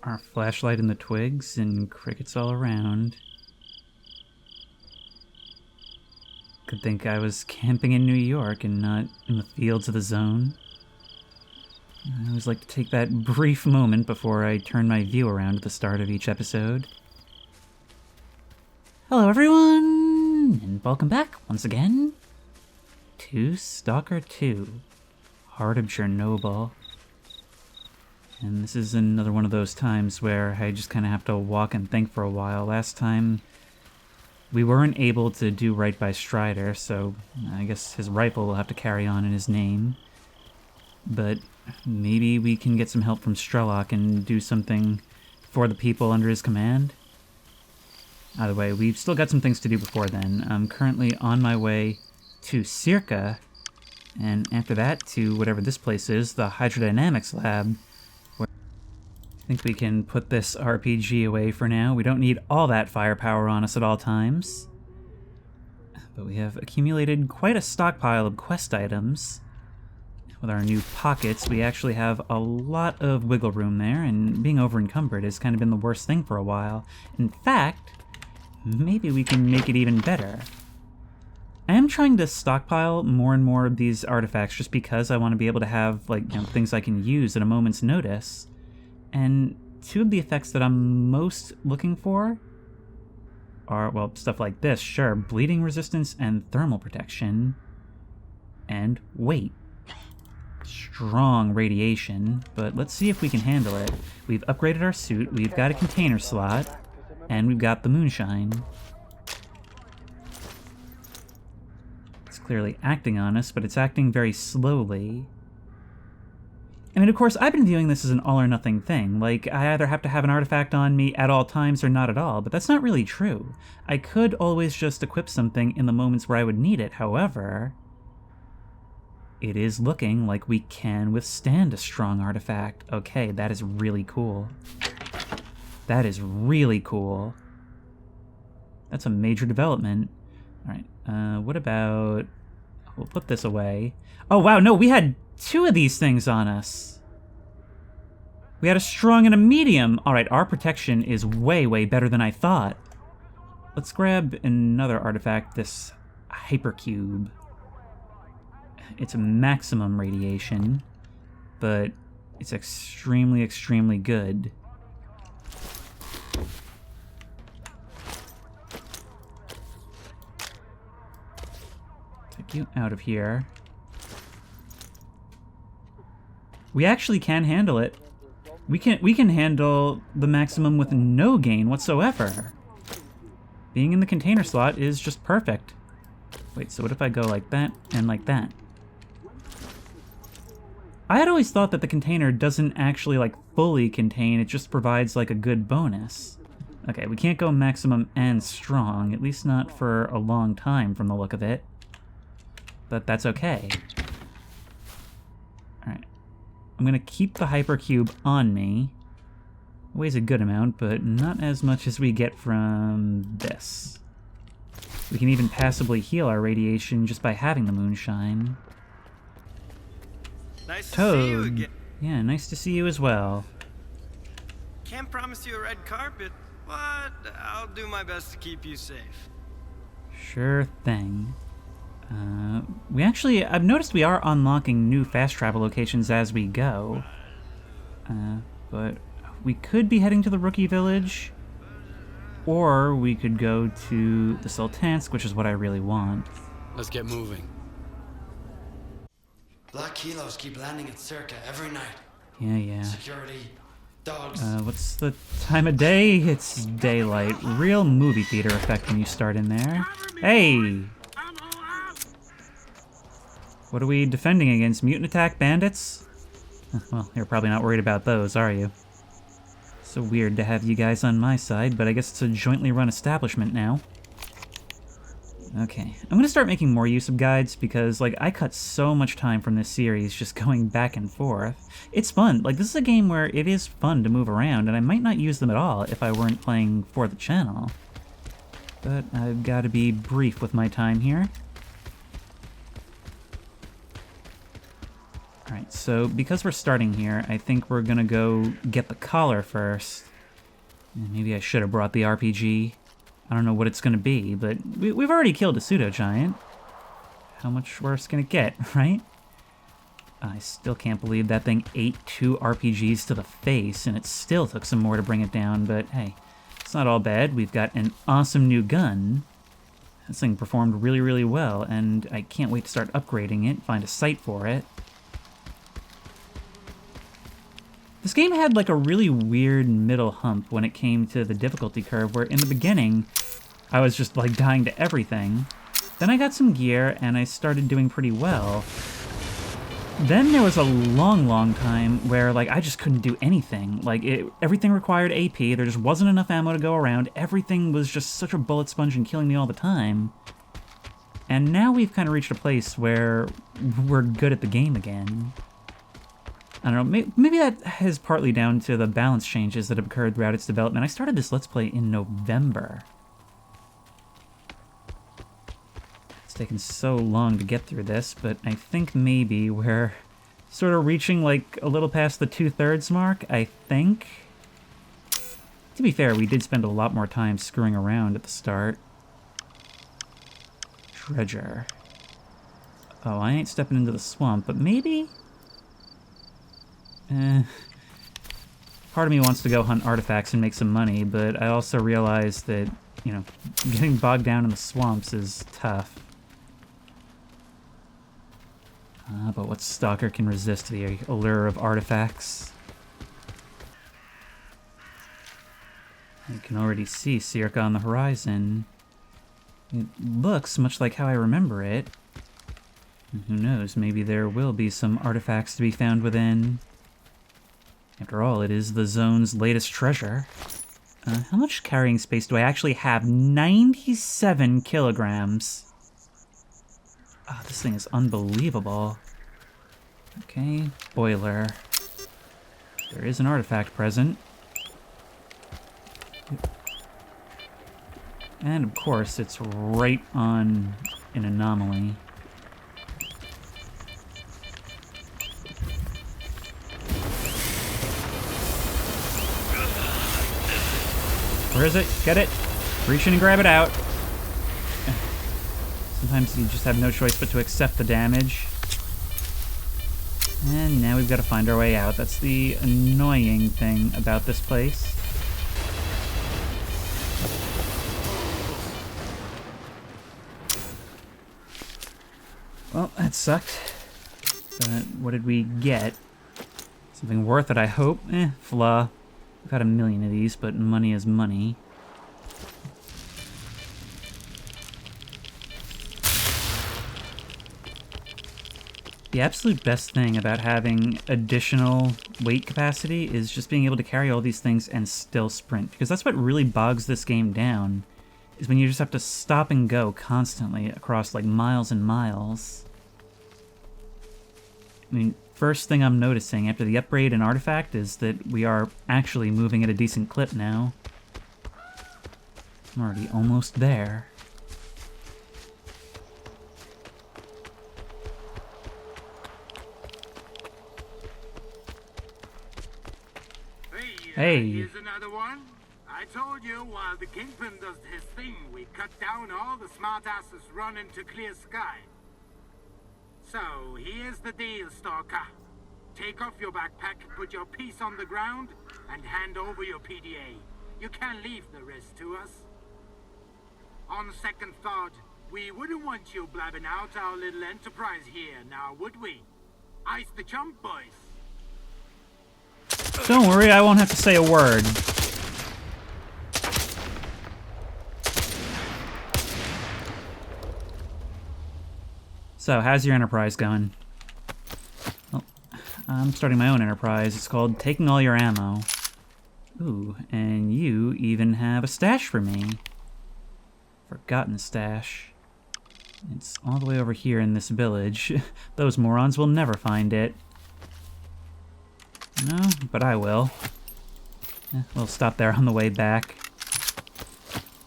Our flashlight in the twigs and crickets all around. Could think I was camping in New York and not in the fields of the zone. I always like to take that brief moment before I turn my view around at the start of each episode. Hello everyone, and welcome back once again to S.T.A.L.K.E.R 2, Heart of Chernobyl. And this is another one of those times where I just kind of have to walk and think for a while. Last time, we weren't able to do right by Strider, so I guess his rifle will have to carry on in his name. But maybe we can get some help from S.T.A.L.K.E.R and do something for the people under his command. Either way, we've still got some things to do before then. I'm currently on my way to S.T.A.L.K.E.R, and after that to whatever this place is, the Hydrodynamics Lab. I think we can put this RPG away for now. We don't need all that firepower on us at all times. But we have accumulated quite a stockpile of quest items. With our new pockets, we actually have a lot of wiggle room there, and being over-encumbered has kind of been the worst thing for a while. In fact, maybe we can make it even better. I am trying to stockpile more and more of these artifacts just because I want to be able to have, like, things I can use at a moment's notice. And two of the effects that I'm most looking for are, well, stuff like this, sure, bleeding resistance and thermal protection, and weight. Strong radiation, but let's see if we can handle it. We've upgraded our suit, we've got a container slot, and we've got the moonshine. It's clearly acting on us, but it's acting very slowly. I mean, of course, I've been viewing this as an all-or-nothing thing. Like, I either have to have an artifact on me at all times or not at all, but that's not really true. I could always just equip something in the moments where I would need it. However, it is looking like we can withstand a strong artifact. Okay, that is really cool. That is really cool. That's a major development. All right, what about... We'll put this away. Oh, wow, no, we had two of these things on us. We had a strong and a medium. All right, our protection is way, way better than I thought. Let's grab another artifact, this hypercube. It's maximum radiation, but it's extremely, extremely good. Take you out of here. We actually can handle it. We can handle the maximum with no gain whatsoever. Being in the container slot is just perfect. Wait, so what if I go like that and like that? I had always thought that the container doesn't actually like fully contain, it just provides like a good bonus. Okay, we can't go maximum and strong, at least not for a long time from the look of it. But that's okay. Alright. I'm gonna keep the hypercube on me. It weighs a good amount, but not as much as we get from this. We can even passively heal our radiation just by having the moonshine. Nice to Toad. see you again. Yeah, nice to see you as well. Can't promise you a red carpet, but I'll do my best to keep you safe. Sure thing. I've noticed we are unlocking new fast travel locations as we go. But we could be heading to the Rookie Village, or we could go to the Sultansk, which is what I really want. Let's get moving. Black kilos keep landing at Circa every night. Yeah. Security, dogs. What's the time of day? It's daylight. Real movie theater effect when you start in there. Hey! What are we defending against? Mutant attack bandits? Well, you're probably not worried about those, are you? So weird to have you guys on my side, but I guess it's a jointly run establishment now. Okay, I'm gonna start making more use of guides because, like, I cut so much time from this series just going back and forth. It's fun. Like, this is a game where it is fun to move around, and I might not use them at all if I weren't playing for the channel. But I've got to be brief with my time here. Alright, so because we're starting here, I think we're gonna go get the collar first. And maybe I should have brought the RPG. I don't know what it's gonna be, but we've already killed a pseudo-giant. How much worse can it get, right? I still can't believe that thing ate 2 RPGs to the face, and it still took some more to bring it down, but hey, it's not all bad. We've got an awesome new gun. This thing performed really, really well, and I can't wait to start upgrading it, find a site for it. This game had like a really weird middle hump when it came to the difficulty curve, where in the beginning, I was just like dying to everything. Then I got some gear, and I started doing pretty well. Then there was a long, long time where, like, I just couldn't do anything. Like, everything required AP, there just wasn't enough ammo to go around, everything was just such a bullet sponge and killing me all the time. And now we've kind of reached a place where we're good at the game again. I don't know, maybe that is partly down to the balance changes that have occurred throughout its development. I started this Let's Play in November. It's taken so long to get through this, but I think maybe we're sort of reaching like a little past the 2/3 mark, I think. To be fair, we did spend a lot more time screwing around at the start. Treasure. Oh, I ain't stepping into the swamp, but maybe? Part of me wants to go hunt artifacts and make some money, but I also realize that, you know, getting bogged down in the swamps is tough. But what stalker can resist the allure of artifacts? I can already see S.T.A.L.K.E.R on the horizon. It looks much like how I remember it. And who knows, maybe there will be some artifacts to be found within. After all, it is the zone's latest treasure. How much carrying space do I actually have? 97 kilograms. Oh, this thing is unbelievable. Okay, boiler. There is an artifact present. And of course, it's right on an anomaly. Where is it? Get it? Reach in and grab it out. Sometimes you just have no choice but to accept the damage. And now we've got to find our way out. That's the annoying thing about this place. Well, that sucked. But what did we get? Something worth it, I hope. Flaw. We've got a million of these, but money is money. The absolute best thing about having additional weight capacity is just being able to carry all these things and still sprint. Because that's what really bogs this game down, is when you just have to stop and go constantly across like miles and miles. I mean, first thing I'm noticing after the upgrade and artifact is that we are actually moving at a decent clip now. I'm already almost there. Hey. Here's another one. I told you while the Kingpin does his thing, we cut down all the smartasses running to clear sky. So, here's the deal, Stalker. Take off your backpack, put your piece on the ground, and hand over your PDA. You can leave the rest to us. On second thought, we wouldn't want you blabbing out our little enterprise here, now would we? Ice the chump, boys. Don't worry, I won't have to say a word. So, how's your enterprise going? Well, I'm starting my own enterprise. It's called Taking All Your Ammo. Ooh, and you even have a stash for me. Forgotten stash. It's all the way over here in this village. Those morons will never find it. No, but I will. We'll stop there on the way back.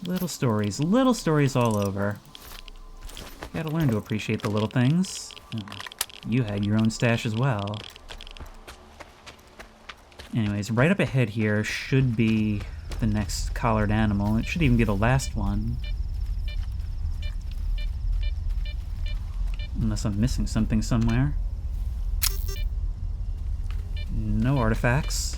Little stories all over. Gotta learn to appreciate the little things. You had your own stash as well. Anyways, right up ahead here should be the next collared animal. It should even be the last one. Unless I'm missing something somewhere. No artifacts.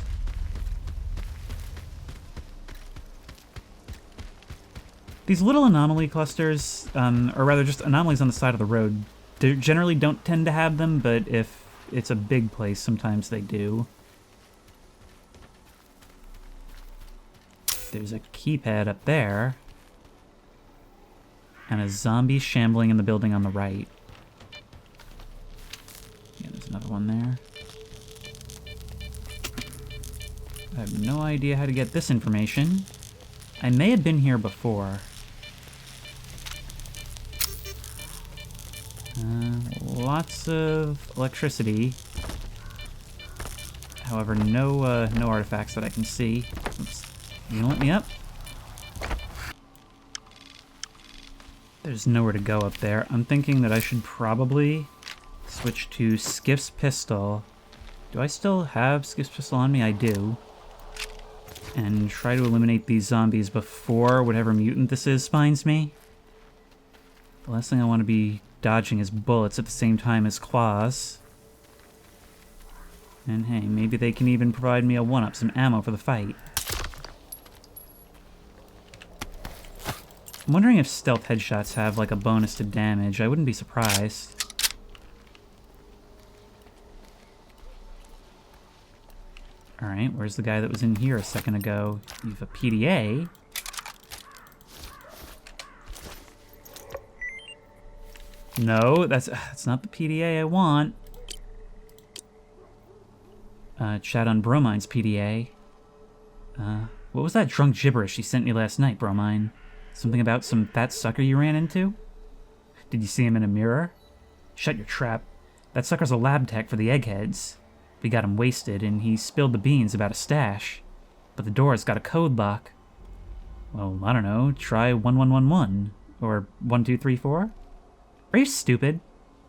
These little anomaly clusters, or rather just anomalies on the side of the road, they generally don't tend to have them, but if it's a big place, sometimes they do. There's a keypad up there. And a zombie shambling in the building on the right. Yeah, there's another one there. I have no idea how to get this information. I may have been here before. Lots of electricity. However, no artifacts that I can see. Oops. You gonna let me up? There's nowhere to go up there. I'm thinking that I should probably switch to Skiff's pistol. Do I still have Skiff's pistol on me? I do. And try to eliminate these zombies before whatever mutant this is finds me. The last thing I want to be dodging is bullets at the same time as claws. And hey, maybe they can even provide me a one-up, some ammo for the fight. I'm wondering if stealth headshots have like a bonus to damage. I wouldn't be surprised. Alright, where's the guy that was in here a second ago? You have a PDA. No, that's not the PDA I want. Chat on Bromine's PDA. What was that drunk gibberish you sent me last night, Bromine? Something about some fat sucker you ran into? Did you see him in a mirror? Shut your trap. That sucker's a lab tech for the eggheads. We got him wasted, and he spilled the beans about a stash. But the door's got a code lock. Well, I don't know, try 1111. Or 1234? Are you stupid?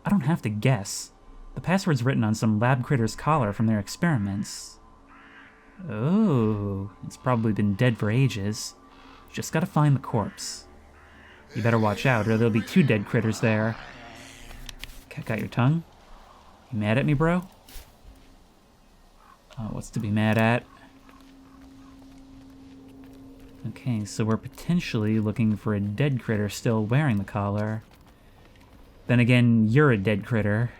I don't have to guess. The password's written on some lab critter's collar from their experiments. Oh, it's probably been dead for ages. Just gotta find the corpse. You better watch out, or there'll be 2 dead critters there. Cat got your tongue? You mad at me, bro? What's to be mad at? Okay, so we're potentially looking for a dead critter still wearing the collar. Then again, you're a dead critter.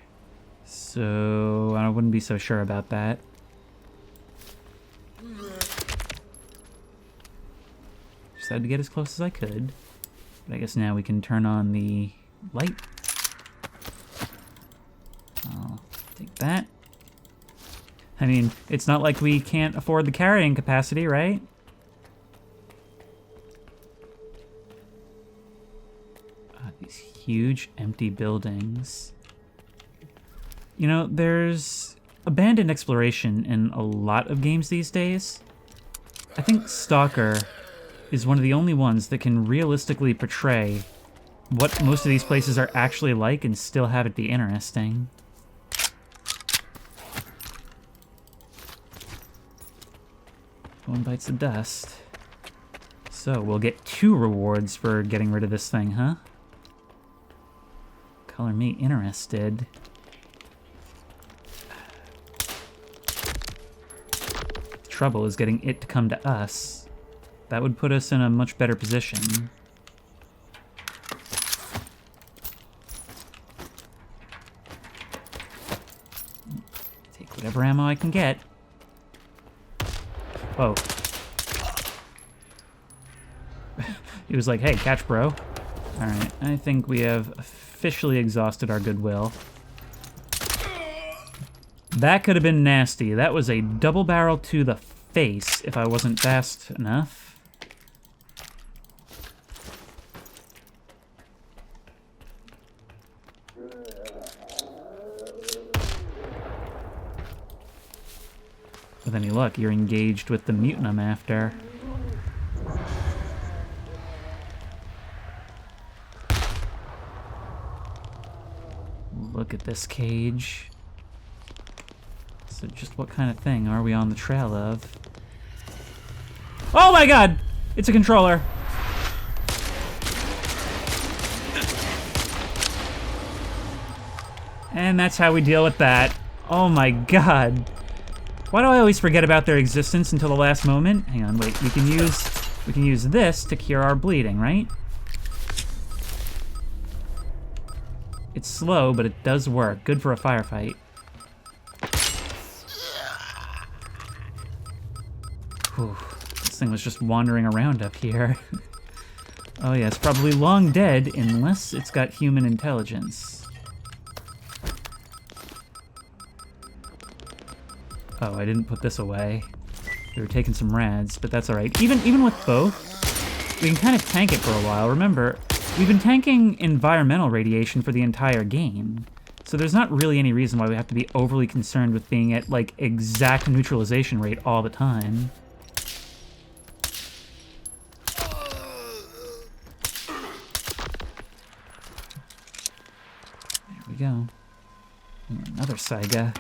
So I wouldn't be so sure about that. Just had to get as close as I could. But I guess now we can turn on the light. I'll take that. I mean, it's not like we can't afford the carrying capacity, right? These huge empty buildings. You know, there's abandoned exploration in a lot of games these days. I think S.T.A.L.K.E.R is one of the only ones that can realistically portray what most of these places are actually like and still have it be interesting. One bites the dust. So, we'll get 2 rewards for getting rid of this thing, huh? Color me interested. The trouble is getting it to come to us. That would put us in a much better position. Take whatever ammo I can get. Whoa. He was like, hey, catch, bro. Alright, I think we have officially exhausted our goodwill. That could have been nasty. That was a double barrel to the face if I wasn't fast enough. With any luck, you're engaged with the mutant I'm after. look at this cage. So just what kind of thing are we on the trail of? Oh my god! It's a controller! And that's how we deal with that. Oh my god. Why do I always forget about their existence until the last moment? Hang on, wait. We can use this to cure our bleeding, right? It's slow, but it does work. Good for a firefight. Whew. This thing was just wandering around up here. Oh yeah, it's probably long dead unless it's got human intelligence. Oh, I didn't put this away. We were taking some rads, but that's alright. Even with both, we can kind of tank it for a while. Remember, we've been tanking environmental radiation for the entire game. So there's not really any reason why we have to be overly concerned with being at, like, exact neutralization rate all the time. There we go. Another Saiga.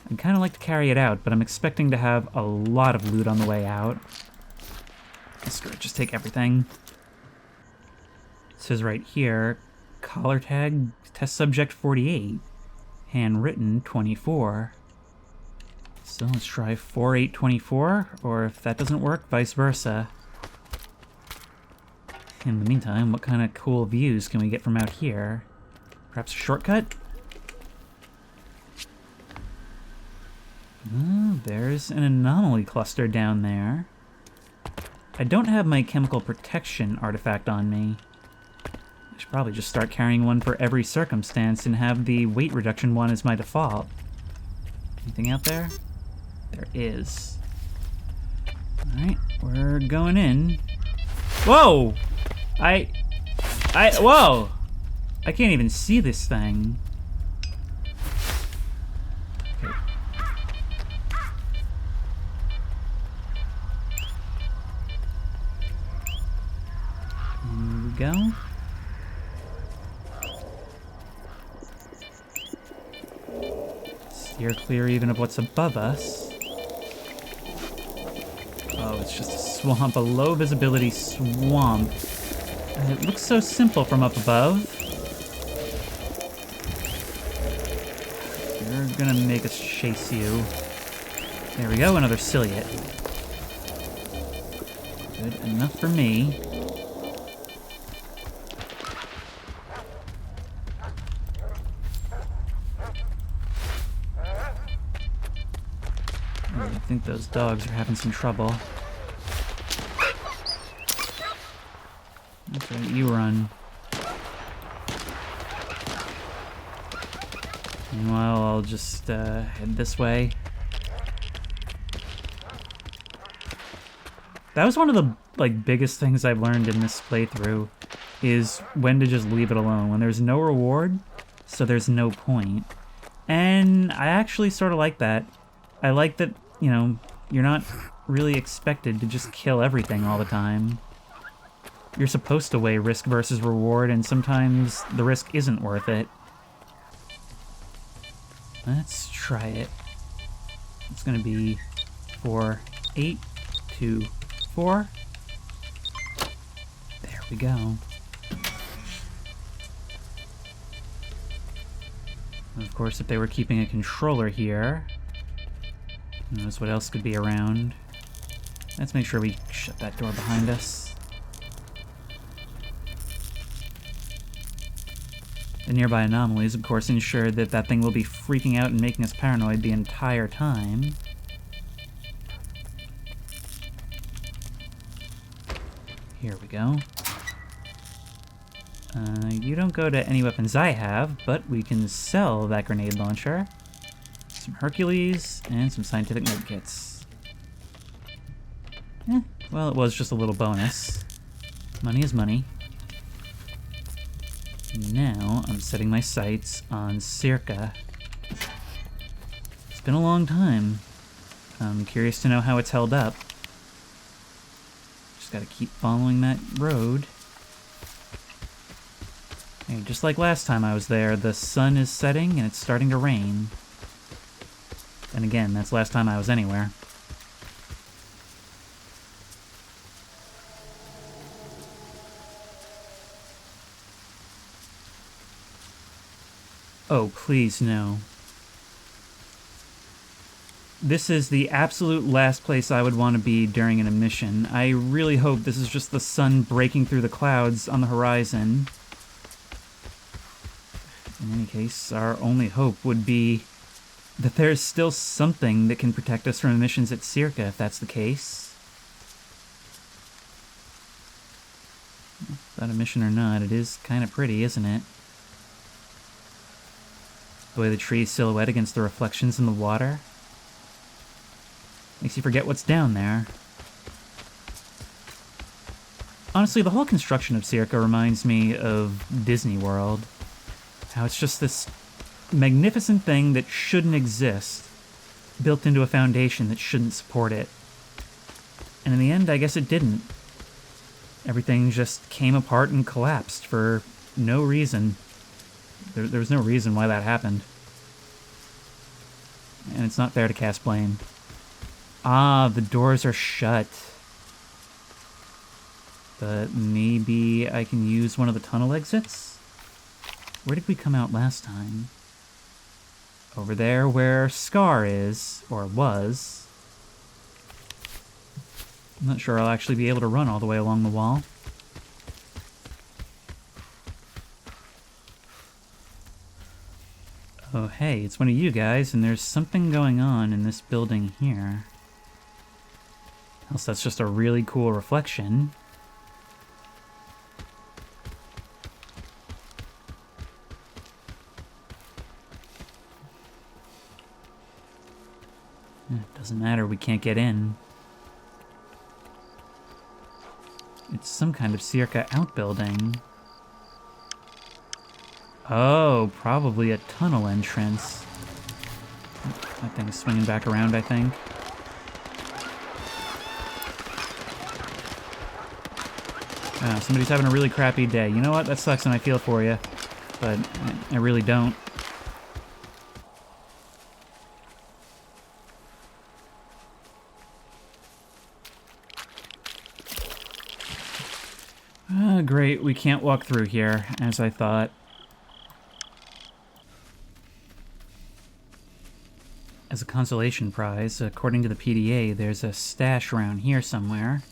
I'd kind of like to carry it out, but I'm expecting to have a lot of loot on the way out. Screw it, just take everything. It says right here, collar tag, test subject 48, handwritten 24. So let's try 4824, or if that doesn't work, vice versa. In the meantime, what kind of cool views can we get from out here? Perhaps a shortcut? Oh, there's an anomaly cluster down there. I don't have my chemical protection artifact on me. I should probably just start carrying one for every circumstance and have the weight reduction one as my default. Anything out there? There is. Alright, we're going in. Whoa! Whoa! I can't even see this thing. Okay. Here we go. Steer clear even of what's above us. Oh, it's just a swamp, a low visibility swamp. It looks so simple from up above. You're gonna make us chase you. There we go, another ciliate. Good enough for me. I think those dogs are having some trouble. That's right, you run. Meanwhile, I'll just head this way. That was one of the biggest things I've learned in this playthrough, is when to just leave it alone. When there's no reward, so there's no point. And I actually sort of like that. I like that, you know, you're not really expected to just kill everything all the time. You're supposed to weigh risk versus reward, and sometimes the risk isn't worth it. Let's try it. It's gonna be 4, 8, 2, 4. There we go. And of course, if they were keeping a controller here, who knows what else could be around. Let's make sure we shut that door behind us. The nearby anomalies, of course, ensure that that thing will be freaking out and making us paranoid the entire time. Here we go. You don't go to any weapons I have, but we can sell that grenade launcher. Some Hercules, and some scientific medkits. Well, it was just a little bonus. Money is money. Now, I'm setting my sights on S.T.A.L.K.E.R. It's been a long time. I'm curious to know how it's held up. Just gotta keep following that road. Hey, just like last time I was there, the sun is setting and it's starting to rain. And again, that's last time I was anywhere. Oh, please, no. This is the absolute last place I would want to be during an mission. I really hope this is just the sun breaking through the clouds on the horizon. In any case, our only hope would be that there's still something that can protect us from emissions at S.T.A.L.K.E.R, if that's the case. Without a mission or not, it is kind of pretty, isn't it? The way the trees silhouette against the reflections in the water. Makes you forget what's down there. Honestly, the whole construction of S.T.A.L.K.E.R reminds me of Disney World. How it's just this magnificent thing that shouldn't exist, built into a foundation that shouldn't support it. And in the end, I guess it didn't. Everything just came apart and collapsed for no reason. There was no reason why that happened. And it's not fair to cast blame. Ah, the doors are shut. But maybe I can use one of the tunnel exits? Where did we come out last time? Over there where S.T.A.L.K.E.R is, or was. I'm not sure I'll actually be able to run all the way along the wall. Oh, hey, it's one of you guys, and there's something going on in this building here. Else that's just a really cool reflection. Doesn't matter, we can't get in. It's some kind of S.T.A.L.K.E.R outbuilding. Oh, probably a tunnel entrance. That thing's swinging back around, I think. Somebody's having a really crappy day. You know what? That sucks and I feel for you. But I really don't. Great, we can't walk through here, as I thought. As a consolation prize, according to the PDA, there's a stash around here somewhere.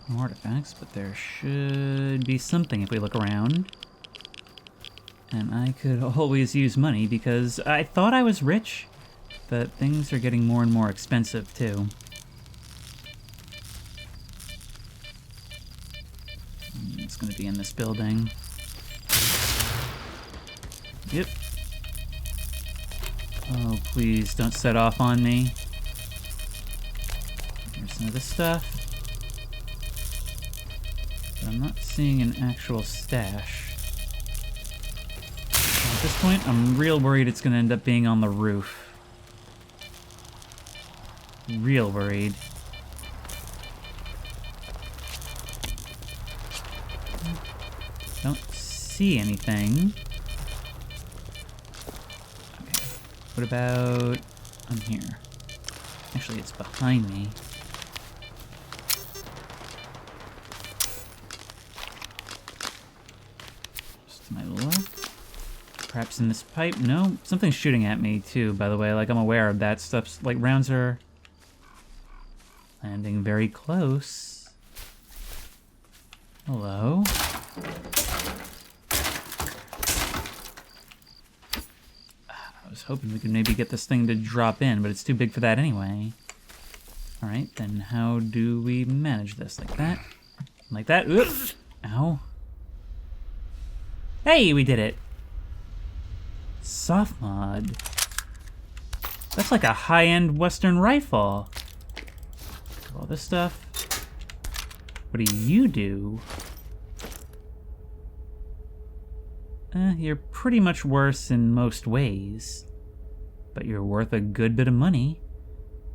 No artifacts, but there should be something if we look around. And I could always use money because I thought I was rich, but things are getting more and more expensive too. It's gonna be in this building. Yep. Oh, please don't set off on me. Here's some of this stuff. But I'm not seeing an actual stash. At this point, I'm real worried it's gonna end up being on the roof. Real worried. Don't see anything. Okay. What about on here? Actually, it's behind me. Just to my left. Perhaps in this pipe? No, something's shooting at me too, by the way. Like, I'm aware of that stuff. Like, rounds are landing very close. Hello? I was hoping we could maybe get this thing to drop in, but it's too big for that anyway. Alright, then how do we manage this? Like that? Like that? Ugh. Ow. Hey, we did it! Soft mod. That's like a high-end Western rifle. All this stuff. What do you do? You're pretty much worse in most ways. But you're worth a good bit of money.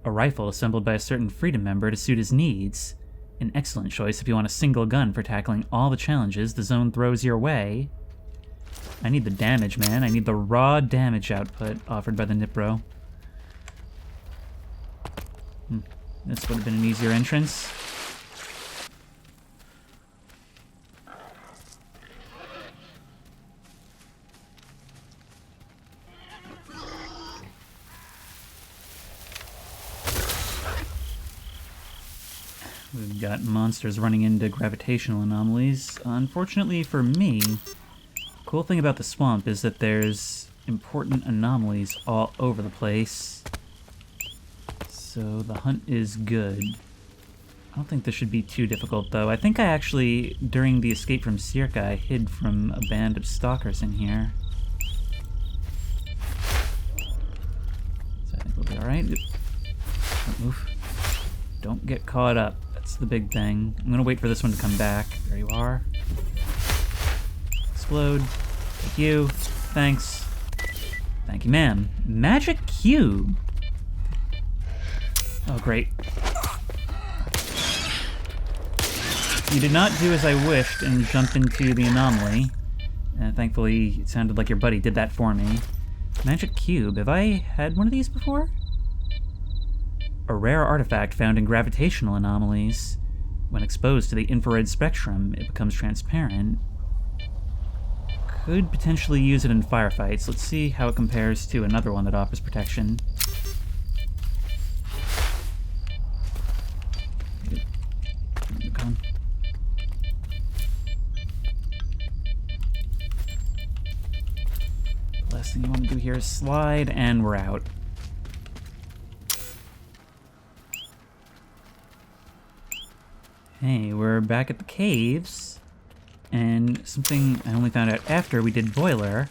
A rifle assembled by a certain Freedom member to suit his needs. An excellent choice if you want a single gun for tackling all the challenges the zone throws your way. I need the damage, man. I need the raw damage output offered by the Nipro. This would have been an easier entrance. We've got monsters running into gravitational anomalies. Unfortunately for me, the cool thing about the swamp is that there's important anomalies all over the place. So the hunt is good. I don't think this should be too difficult, though. I think I actually, during the escape from S.T.A.L.K.E.R, I hid from a band of stalkers in here. So I think we'll be alright. Don't move. Don't get caught up. That's the big thing. I'm gonna wait for this one to come back. There you are. Explode. Thank you. Thanks. Thank you, ma'am. Magic cube. Oh, great. You did not do as I wished and jump into the anomaly. Thankfully, it sounded like your buddy did that for me. Magic cube. Have I had one of these before? A rare artifact found in gravitational anomalies. When exposed to the infrared spectrum, it becomes transparent. Could potentially use it in firefights. Let's see how it compares to another one that offers protection. Come on. Last thing you want to do here is slide, and we're out. Hey, we're back at the caves, and something I only found out after we did Boiler.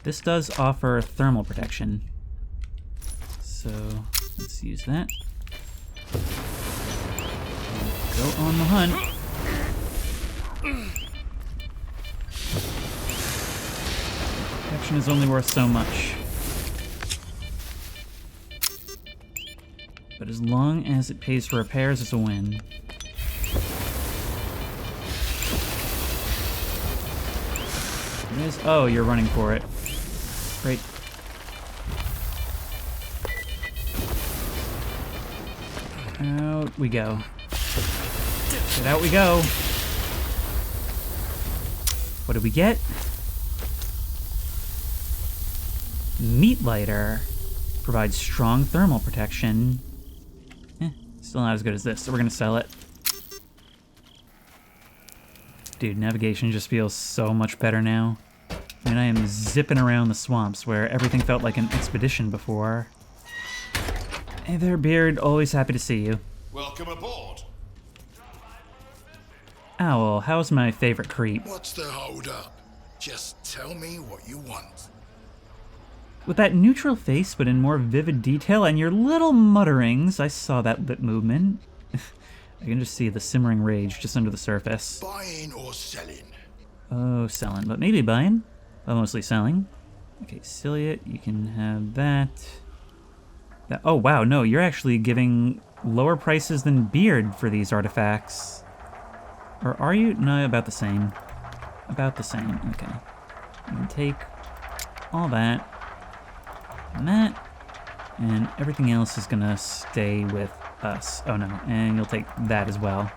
This does offer thermal protection. So, let's use that. Go on the hunt. Protection is only worth so much. But as long as it pays for repairs, it's a win. It is. Oh, you're running for it. Great. Out we go. Get out we go. What did we get? Meat lighter. Provides strong thermal protection. Still not as good as this, so we're gonna sell it. Dude, navigation just feels so much better now. I mean, I am zipping around the swamps where everything felt like an expedition before. Hey there, Beard. Always happy to see you. Welcome aboard. Owl, how's my favorite creep? What's the hold up? Just tell me what you want. With that neutral face, but in more vivid detail, and your little mutterings, I saw that lip movement. I can just see the simmering rage just under the surface. Buying or selling? Oh, selling, but maybe buying. But mostly selling. Okay, Ciliate, you can have that. Oh, wow, no, you're actually giving lower prices than Beard for these artifacts. Or are you? No, about the same. About the same, okay. You can take all that. And that. And everything else is gonna stay with us. Oh no, and you'll take that as well.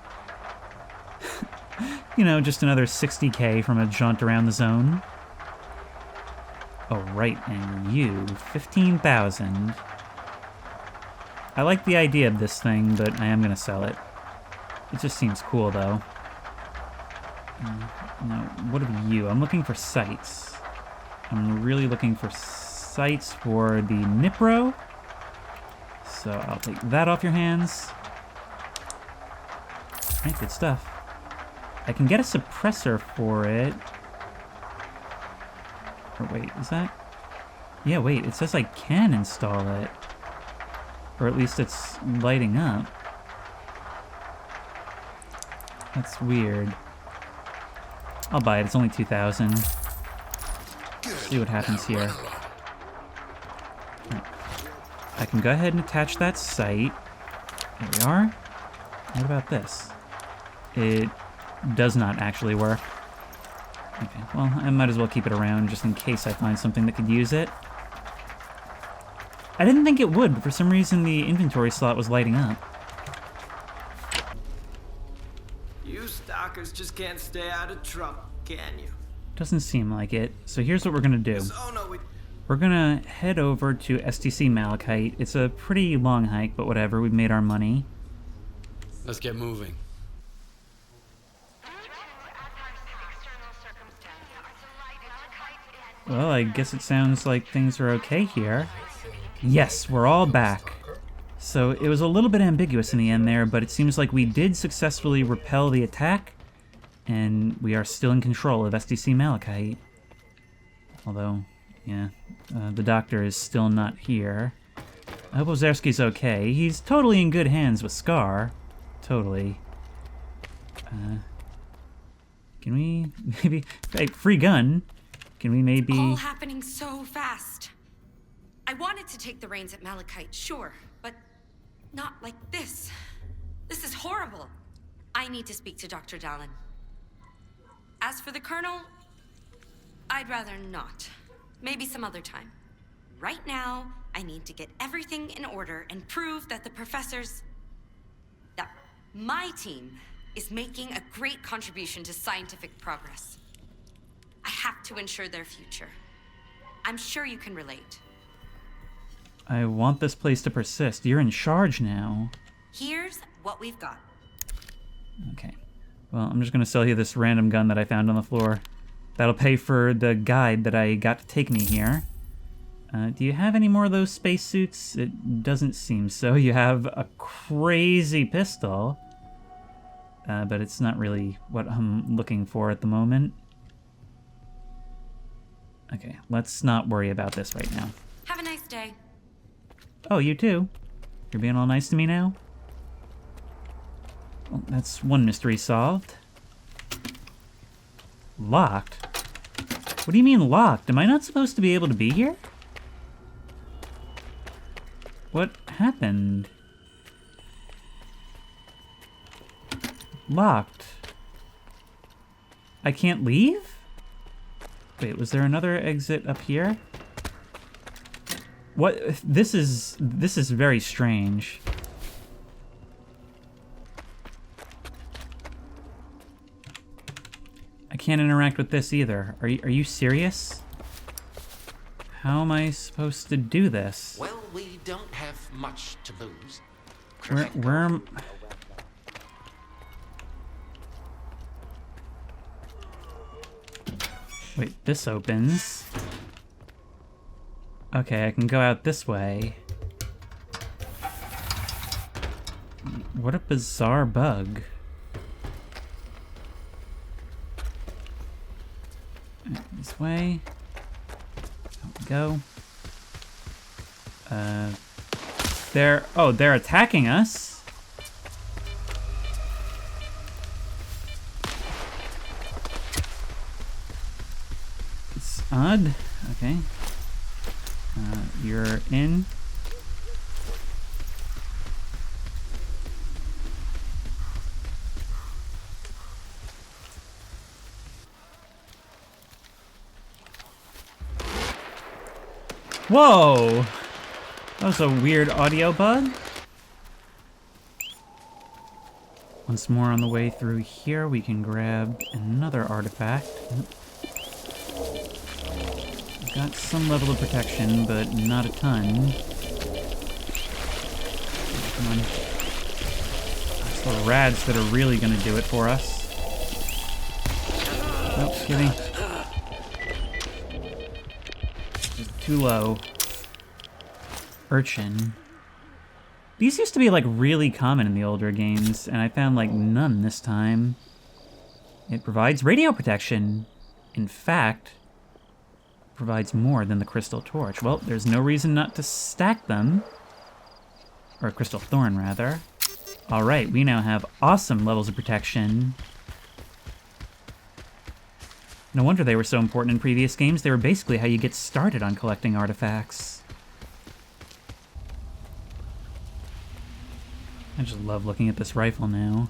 You know, just another 60k from a jaunt around the zone. Oh, right, and you, 15,000. I like the idea of this thing, but I am gonna sell it. It just seems cool, though. Now, what of you? I'm looking for sights. I'm really looking for sights for the Nipro. So I'll take that off your hands. Alright, good stuff. I can get a suppressor for it. Or wait, is that? Yeah, wait, it says I can install it. Or at least it's lighting up. That's weird. I'll buy it, it's only 2,000. See what happens here. Right. I can go ahead and attach that sight. There we are. What about this? It does not actually work. Okay, well, I might as well keep it around just in case I find something that could use it. I didn't think it would, but for some reason the inventory slot was lighting up. You stalkers just can't stay out of trouble, can you? Doesn't seem like it. So here's what we're gonna do. Oh no, We're gonna head over to S.T.A.L.K.E.R. It's a pretty long hike, but whatever, we've made our money. Let's get moving. Well, I guess it sounds like things are okay here. Yes, we're all back. So it was a little bit ambiguous in the end there, but it seems like we did successfully repel the attack, and we are still in control of S.T.A.L.K.E.R. Although, yeah, the doctor is still not here. I hope Ozerski's okay. He's totally in good hands with S.T.A.L.K.E.R. Totally. Can we maybe... Hey, free gun. Can we maybe... All happening so fast. I wanted to take the reins at Malachite, sure, but not like this. This is horrible. I need to speak to Dr. Dallin. As for the Colonel, I'd rather not. Maybe some other time. Right now, I need to get everything in order and prove that the professors... that my team is making a great contribution to scientific progress. I have to ensure their future. I'm sure you can relate. I want this place to persist. You're in charge now. Here's what we've got. Okay. Well, I'm just gonna sell you this random gun that I found on the floor. That'll pay for the guide that I got to take me here. Do you have any more of those spacesuits? It doesn't seem so. You have a crazy pistol. But it's not really what I'm looking for at the moment. Okay, let's not worry about this right now. Have a nice day. Oh, you too? You're being all nice to me now? Well, that's one mystery solved. Locked? What do you mean locked? Am I not supposed to be able to be here? What happened? Locked. I can't leave? Wait, was there another exit up here? What? This is very strange. I can't interact with this either. Are you serious? How am I supposed to do this? Well, we don't have much to lose. Where am... Wait, this opens. Okay, I can go out this way. What a bizarre bug. This way. Out we go. They're attacking us. It's odd. Okay. You're in. Whoa! That was a weird audio bug. Once more on the way through here, we can grab another artifact. We've got some level of protection, but not a ton. Come on. That's the rads that are really gonna do it for us. Oh, kidding. Too low. Urchin. These used to be like really common in the older games, and I found like none this time. It provides radio protection. In fact, provides more than the crystal torch. Well, there's no reason not to stack them. Or crystal thorn, rather. Alright, we now have awesome levels of protection. No wonder they were so important in previous games. They were basically how you get started on collecting artifacts. I just love looking at this rifle now.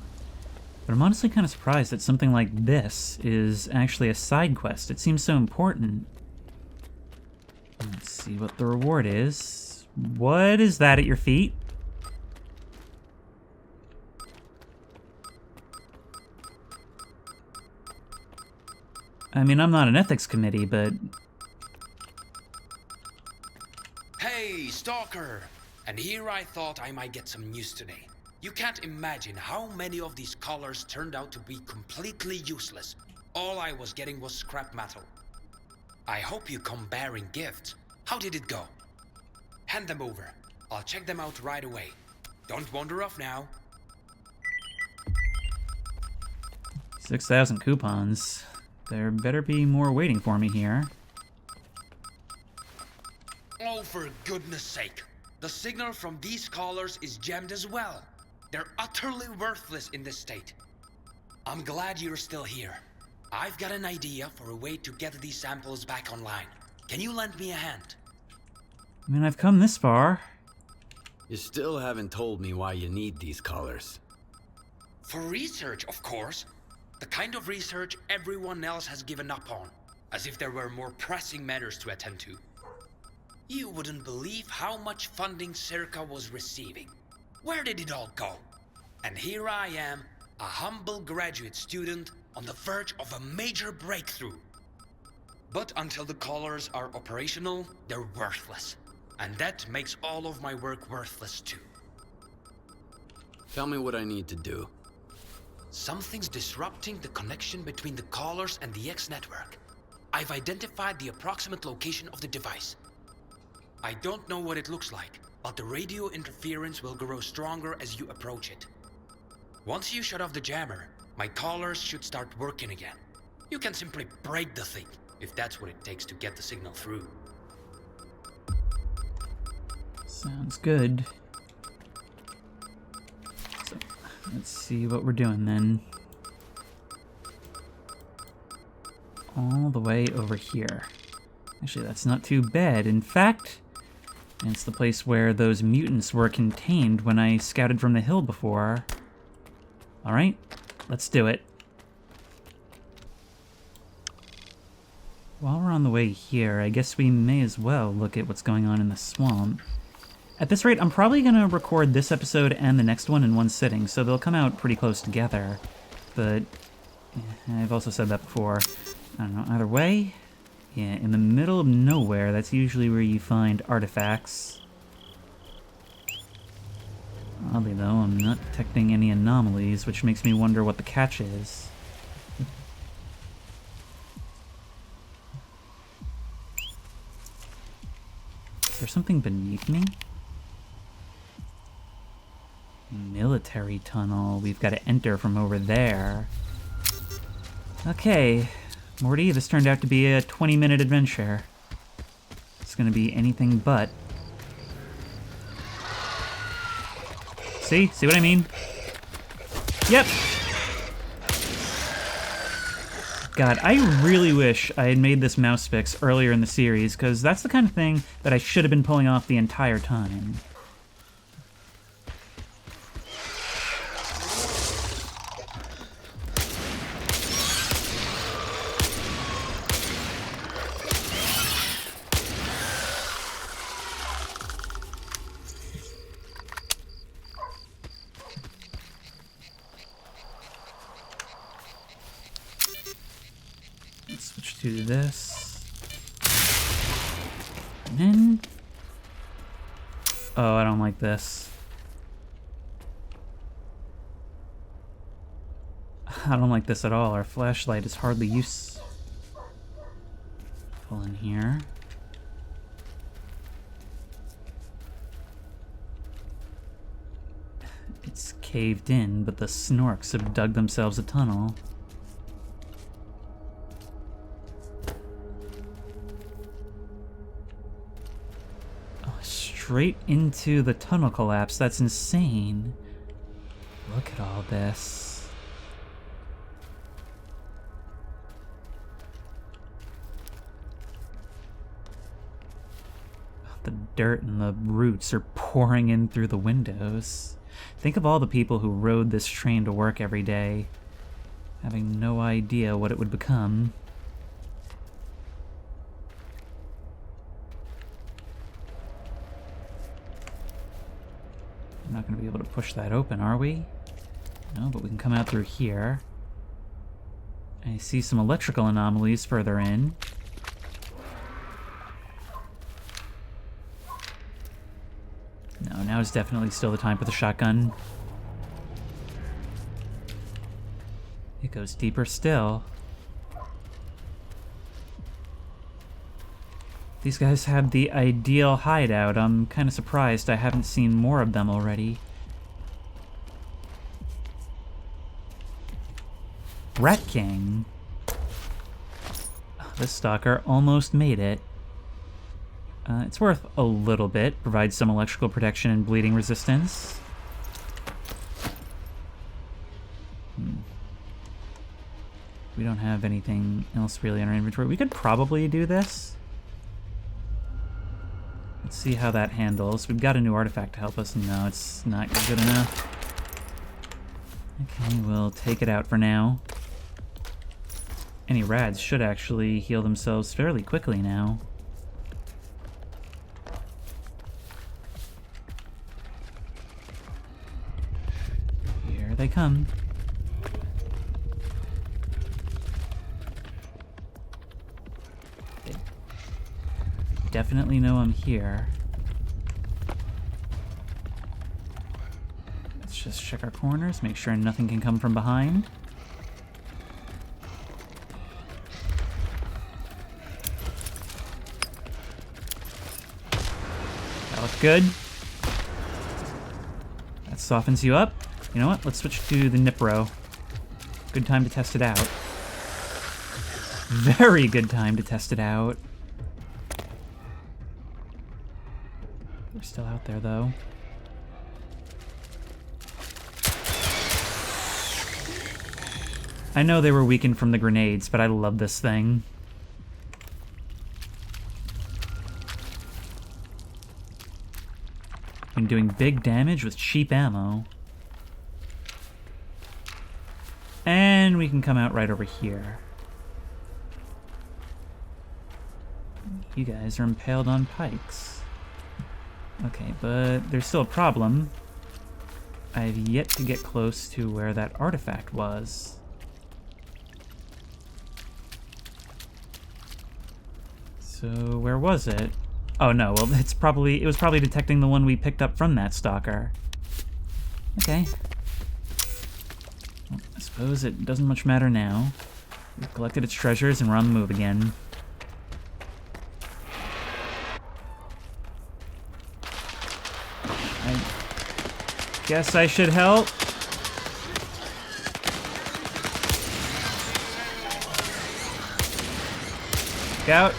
But I'm honestly kind of surprised that something like this is actually a side quest. It seems so important. Let's see what the reward is. What is that at your feet? I mean, I'm not an ethics committee, but... Hey, Stalker! And here I thought I might get some news today. You can't imagine how many of these collars turned out to be completely useless. All I was getting was scrap metal. I hope you come bearing gifts. How did it go? Hand them over. I'll check them out right away. Don't wander off now. 6,000 coupons. There better be more waiting for me here. Oh, for goodness sake. The signal from these collars is jammed as well. They're utterly worthless in this state. I'm glad you're still here. I've got an idea for a way to get these samples back online. Can you lend me a hand? I mean, I've come this far. You still haven't told me why you need these collars. For research, of course. The kind of research everyone else has given up on. As if there were more pressing matters to attend to. You wouldn't believe how much funding S.T.A.L.K.E.R was receiving. Where did it all go? And here I am, a humble graduate student on the verge of a major breakthrough. But until the collars are operational, they're worthless. And that makes all of my work worthless too. Tell me what I need to do. Something's disrupting the connection between the collars and the X network. I've identified the approximate location of the device. I don't know what it looks like, but the radio interference will grow stronger as you approach it. Once you shut off the jammer, my collars should start working again. You can simply break the thing, if that's what it takes to get the signal through. Sounds good. So, let's see what we're doing then. All the way over here. Actually, that's not too bad. In fact, it's the place where those mutants were contained when I scouted from the hill before. Alright, let's do it. While we're on the way here, I guess we may as well look at what's going on in the swamp. At this rate, I'm probably going to record this episode and the next one in one sitting, so they'll come out pretty close together. But I've also said that before. I don't know, either way, yeah, in the middle of nowhere, that's usually where you find artifacts. Oddly though, I'm not detecting any anomalies, which makes me wonder what the catch is. Is there something beneath me? Military tunnel. We've got to enter from over there. Okay, Morty, this turned out to be a 20-minute adventure. It's gonna be anything but. See? See what I mean? Yep! God, I really wish I had made this mouse fix earlier in the series, because that's the kind of thing that I should have been pulling off the entire time. Switch to this. And then... oh, I don't like this. I don't like this at all. Our flashlight is hardly useful in here. It's caved in, but the snorks have dug themselves a tunnel. Straight into the tunnel collapse. That's insane. Look at all this. The dirt and the roots are pouring in through the windows. Think of all the people who rode this train to work every day, having no idea what it would become. We're not going to be able to push that open, are we? No, but we can come out through here. I see some electrical anomalies further in. No, now is definitely still the time for the shotgun. It goes deeper still. These guys had the ideal hideout. I'm kind of surprised I haven't seen more of them already. Rat King. Oh, this stalker almost made it. It's worth a little bit. Provides some electrical protection and bleeding resistance. We don't have anything else really in our inventory. We could probably do this. Let's see how that handles. We've got a new artifact to help us. No, it's not good enough. Okay, we'll take it out for now. Any rads should actually heal themselves fairly quickly now. Here they come. They definitely know I'm here. Let's just check our corners, make sure nothing can come from behind. That looks good. That softens you up. You know what? Let's switch to the Nipro. Good time to test it out. Very good time to test it out. We're still out there, though. I know they were weakened from the grenades, but I love this thing. Been doing big damage with cheap ammo. And we can come out right over here. You guys are impaled on pikes. Okay, but there's still a problem. I've yet to get close to where that artifact was. So where was it? Oh no, well it was probably detecting the one we picked up from that stalker. Okay. Well, I suppose it doesn't much matter now. We've collected its treasures and we're on the move again. I guess I should help. Scout.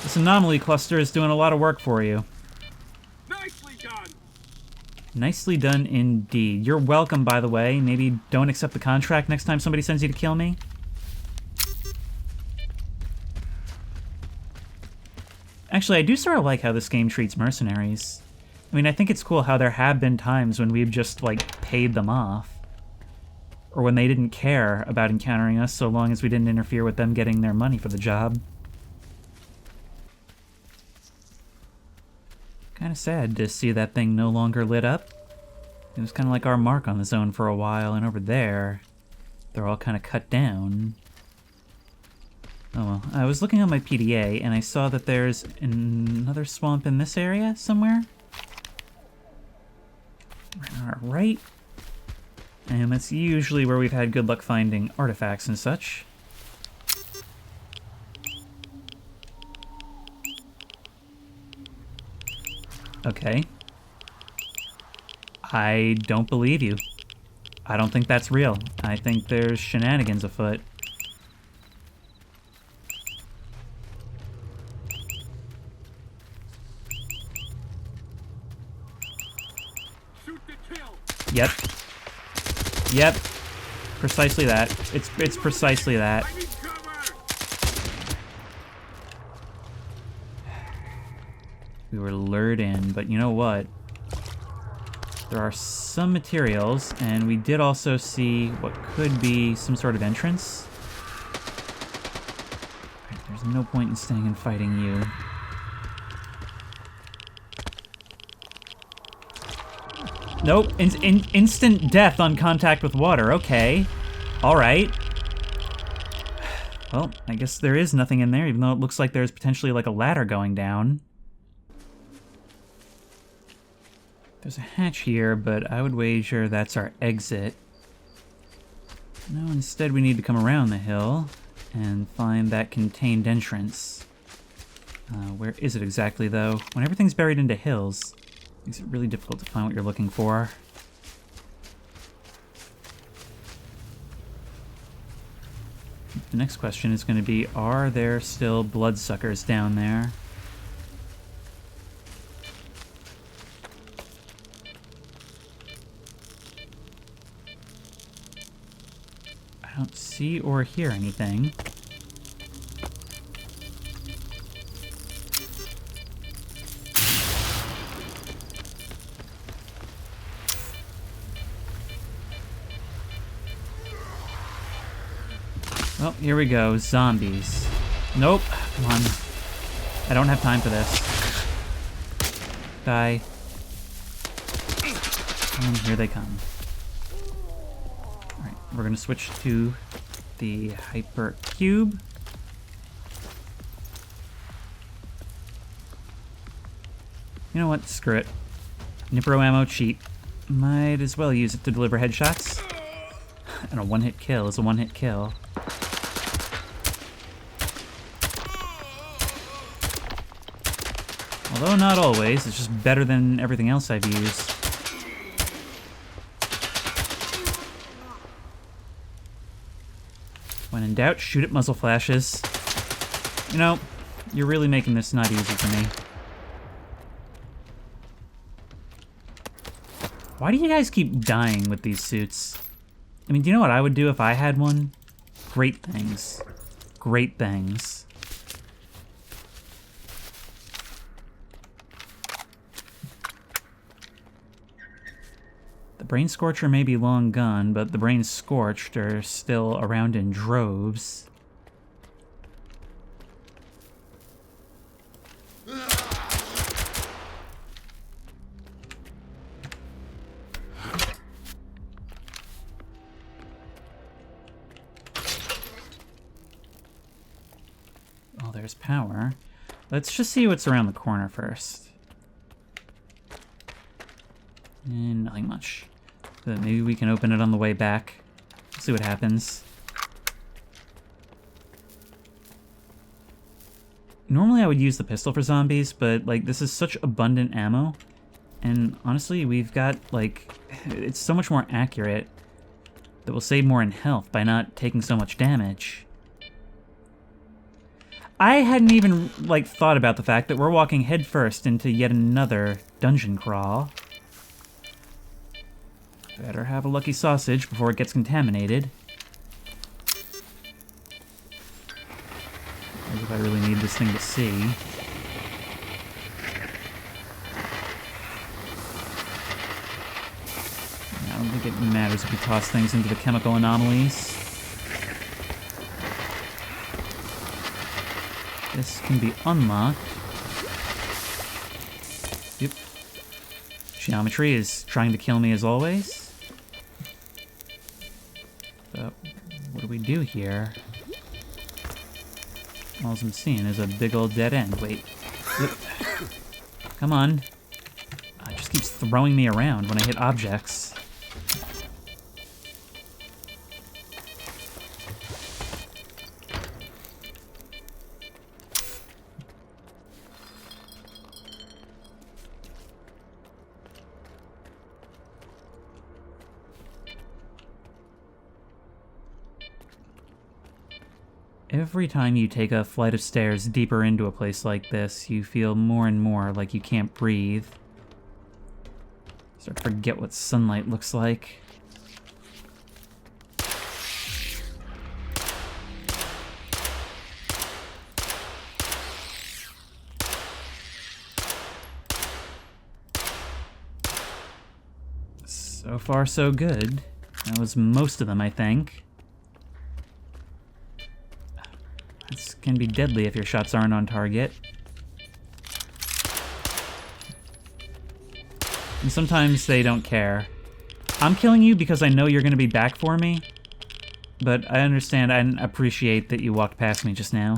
This anomaly cluster is doing a lot of work for you. Nicely done. Nicely done indeed. You're welcome, by the way. Maybe don't accept the contract next time somebody sends you to kill me. Actually, I do sort of like how this game treats mercenaries. I mean, I think it's cool how there have been times when we've just, like, paid them off. Or when they didn't care about encountering us so long as we didn't interfere with them getting their money for the job. Kind of sad to see that thing no longer lit up. It was kind of like our mark on the zone for a while, and over there, they're all kind of cut down. Oh well, I was looking on my PDA, and I saw that there's another swamp in this area somewhere. Right on our right. And that's usually where we've had good luck finding artifacts and such. Okay. I don't believe you. I don't think that's real. I think there's shenanigans afoot. Shoot to kill. Yep. Yep. Precisely that. It's precisely that. I need cover. We were lured in, but you know what? There are some materials, and we did also see what could be some sort of entrance. Right, there's no point in staying and fighting you. Nope, instant death on contact with water, okay. Alright. Well, I guess there is nothing in there, even though it looks like there's potentially like a ladder going down. There's a hatch here, but I would wager that's our exit. No, instead we need to come around the hill and find that contained entrance. Where is it exactly, though? When everything's buried into hills, it makes it really difficult to find what you're looking for. The next question is going to be, are there still bloodsuckers down there? I don't see or hear anything. Well, here we go. Zombies. Nope. Come on. I don't have time for this. Die. And here they come. Alright, we're gonna switch to the hyper cube. You know what? Screw it. Nipro ammo cheap. Might as well use it to deliver headshots. And a one-hit kill is a one-hit kill. Although not always, it's just better than everything else I've used. When in doubt, shoot at muzzle flashes. You know, you're really making this not easy for me. Why do you guys keep dying with these suits? I mean, do you know what I would do if I had one? Great things. Great things. The Brain Scorcher may be long gone, but the Brain Scorched are still around in droves. Oh, there's power. Let's just see what's around the corner first. And nothing much. But maybe we can open it on the way back. See what happens. Normally I would use the pistol for zombies, but like this is such abundant ammo. And honestly, we've got like, it's so much more accurate that we'll save more in health by not taking so much damage. I hadn't even like thought about the fact that we're walking headfirst into yet another dungeon crawl. Better have a lucky sausage before it gets contaminated. As if I really need this thing to see. I don't think it matters if we toss things into the chemical anomalies. This can be unlocked. Yep. Geometry is trying to kill me as always. But what do we do here? All I'm seeing is a big old dead end. Wait. Come on. It just keeps throwing me around when I hit objects. Every time you take a flight of stairs deeper into a place like this, you feel more and more like you can't breathe. Start to forget what sunlight looks like. So far, so good. That was most of them, I think. This can be deadly if your shots aren't on target. And sometimes they don't care. I'm killing you because I know you're going to be back for me. But I understand and appreciate that you walked past me just now.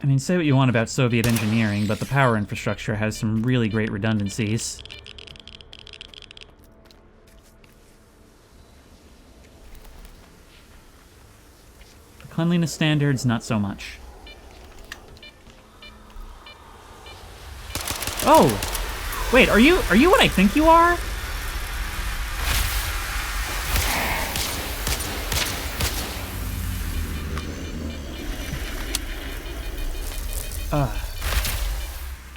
I mean, say what you want about Soviet engineering, but the power infrastructure has some really great redundancies. The cleanliness standards, not so much. Oh! Wait, are you what I think you are?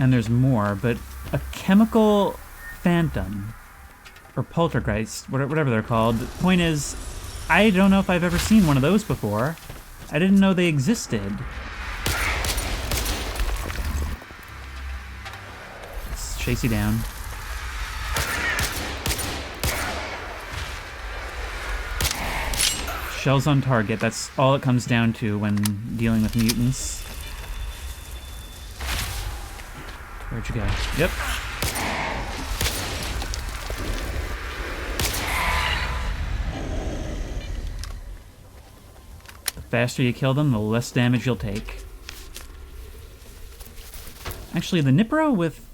And there's more, but a chemical phantom, or poltergeist, whatever they're called. The point is, I don't know if I've ever seen one of those before. I didn't know they existed. Let's chase you down. Shells on target, that's all it comes down to when dealing with mutants. Where'd you go? Yep. The faster you kill them, the less damage you'll take. Actually, the Nipro with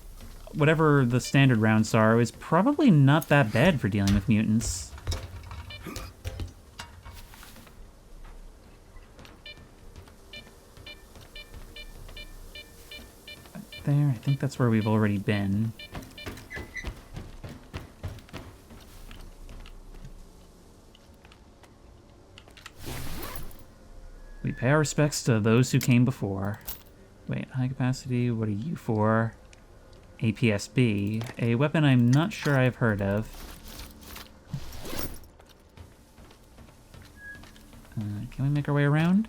whatever the standard rounds are is probably not that bad for dealing with mutants. There, I think that's where we've already been. We pay our respects to those who came before. Wait, high capacity, what are you for? APSB, a weapon I'm not sure I've heard of. Can we make our way around?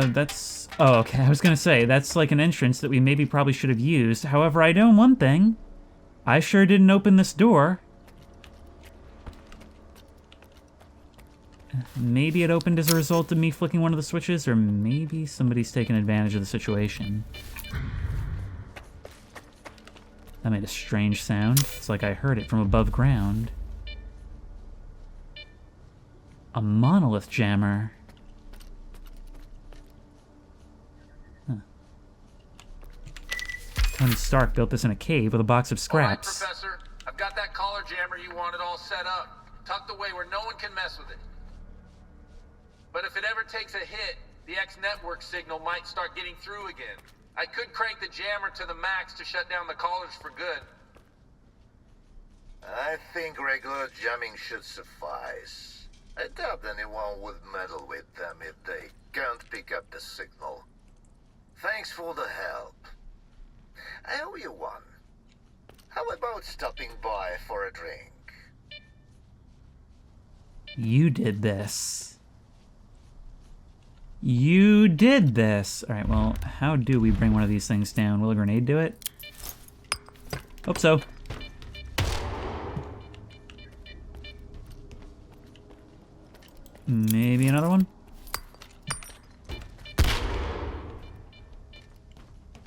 That's... Oh, okay, I was gonna say, that's like an entrance that we maybe probably should have used. However, I know one thing. I sure didn't open this door. Maybe it opened as a result of me flicking one of the switches, or maybe somebody's taking advantage of the situation. That made a strange sound. It's like I heard it from above ground. A monolith jammer. Tony Stark built this in a cave with a box of scraps. All right, Professor. I've got that collar jammer you wanted all set up, tucked away where no one can mess with it. But if it ever takes a hit, the X-network signal might start getting through again. I could crank the jammer to the max to shut down the collars for good. I think regular jamming should suffice. I doubt anyone would meddle with them if they can't pick up the signal. Thanks for the help. I owe you one. How about stopping by for a drink? You did this. You did this! Alright, well, how do we bring one of these things down? Will a grenade do it? Hope so. Maybe another one?